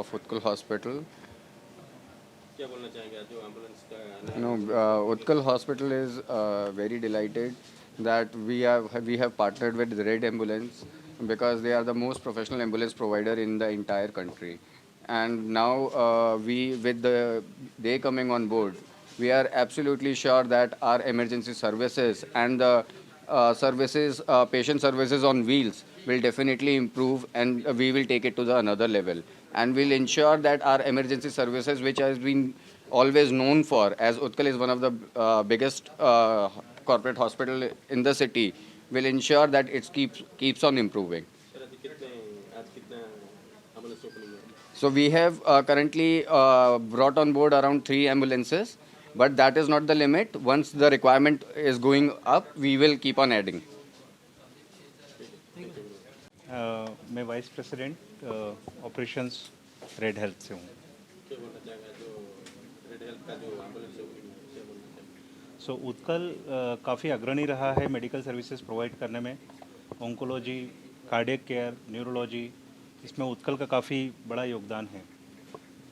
of Utkal Hospital. क्या बोलना चाहेंगे आज जो एम्बुलेंस का Utkal Hospital is very delighted that we have partnered with Red Ambulance because they are the most professional ambulance provider in the entire country. And now we with they coming on board, we are absolutely sure that our emergency services and the patient services on wheels will definitely improve, and we will take it to the another level. And we'll ensure that our emergency services, which has been always known for, as Utkal is one of the biggest corporate hospital in the city, will ensure that it keeps on improving. Sir आज कितना ambulance opening है So we have currently brought on board around 3 ambulances, but that is not the limit. Once the requirement is going up, we will keep on adding. मैं vice president operations red health से हूँ। क्या बोलना चाहेंगे जो red health का जो ambulance opening है क्या बोलना चाहेंगे सो उत्कल काफ़ी अग्रणी रहा है मेडिकल सर्विसेज प्रोवाइड करने में। ऑन्कोलॉजी, कार्डियक केयर, न्यूरोलॉजी, इसमें उत्कल का काफ़ी बड़ा योगदान है।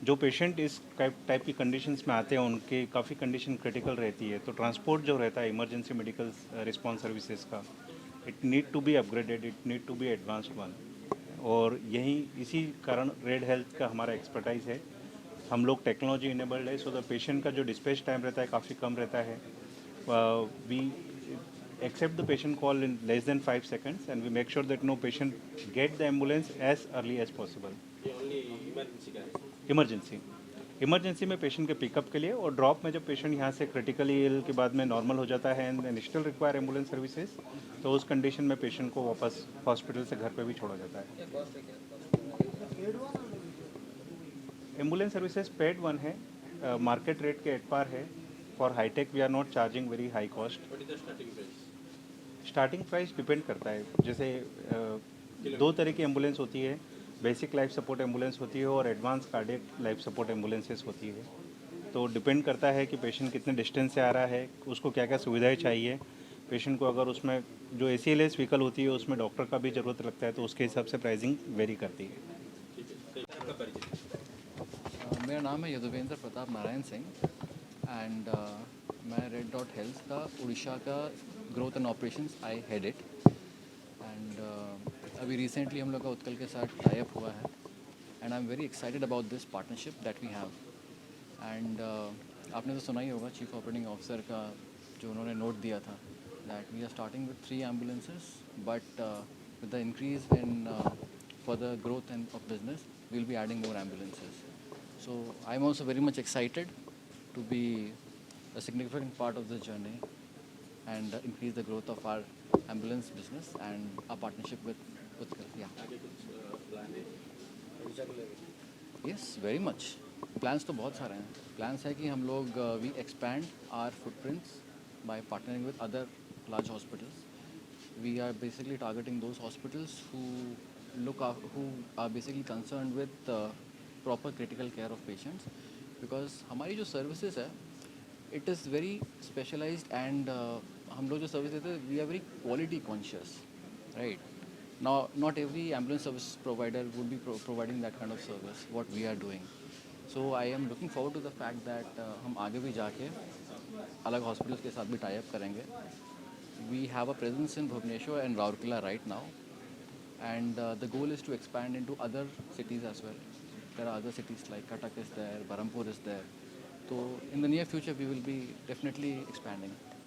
जो पेशेंट इस टाइप की कंडीशंस में आते हैं उनकी काफ़ी कंडीशन क्रिटिकल रहती है, तो ट्रांसपोर्ट जो रहता है इमरजेंसी मेडिकल रिस्पॉन्स सर्विसेज का, it need to be upgraded, it need to be advanced one. और यही इसी कारण रेड हेल्थ का हमारा एक्सपर्टाइज है। हम लोग टेक्नोलॉजी इनेबल्ड है, सो द पेशेंट का जो डिस्पैच टाइम रहता है काफ़ी कम रहता है। We accept the patient call in less than 5 seconds and we make sure that no patient get the ambulance as early as possible. ये ओनली इमरजेंसी का है इमरजेंसी में पेशेंट के पिकअप के लिए, और ड्रॉप में जब पेशेंट यहाँ से क्रिटिकली इल के बाद में नॉर्मल हो जाता है and still require ambulance services, तो उस कंडीशन में पेशेंट को वापस हॉस्पिटल से घर पे भी छोड़ा जाता है। एम्बुलेंस सर्विसेज पेड वन है, मार्केट रेट के एट पार है। For hitech we are not charging very high cost. What is the starting price starting price depend करता है, जैसे दो तरह की एम्बुलेंस होती है, बेसिक लाइफ सपोर्ट एम्बुलेंस होती है और advance cardiac life support ambulances होती है। तो डिपेंड करता है कि पेशेंट कितने डिस्टेंस से आ रहा है, उसको क्या क्या सुविधाएं चाहिए। पेशेंट को अगर उसमें जो ACLS व्हीकल होती है उसमें डॉक्टर का भी ज़रूरत लगता है, तो उसके हिसाब से प्राइसिंग वेरी करती है। आपका परिचय मेरा नाम है यदुवेंद्र प्रताप नारायण सिंह एंड मैं रेड डॉट हेल्थ का उड़ीसा का growth and operations I head it and अभी रिसेंटली हम लोग का उत्कल के साथ टाई अप हुआ है and I am very excited about this partnership that we have and आपने तो सुना ही होगा चीफ ऑपरेटिंग ऑफिसर का जो उन्होंने नोट दिया था that we are starting with 3 ambulances but with the increase in further growth and of business we'll be adding more ambulances. So I'm also very much excited to be a significant part of this journey and increase the growth of our ambulance business and our partnership with Utkal. Yeah. आगे कुछ plan है उड़ीसा को लेकर Yes, very much. Plans तो बहुत सारे हैं. Plans है कि हम लोग we expand our footprints by partnering with other large hospitals. We are basically targeting those hospitals who are basically concerned with proper critical care of patients because हमारी जो services है it is very specialized and हम लोग जो service देते हैं we are very quality conscious, right? Now not every ambulance service provider would be providing that kind of service what we are doing. So I am looking forward to the fact that हम आगे भी जाके अलग hospitals के साथ भी tie up करेंगे. We have a presence in Bhubaneswar and Rourkela right now, and the goal is to expand into other cities as well. There are other cities like Cuttack is there, Berhampur is there. So in the near future, we will be definitely expanding.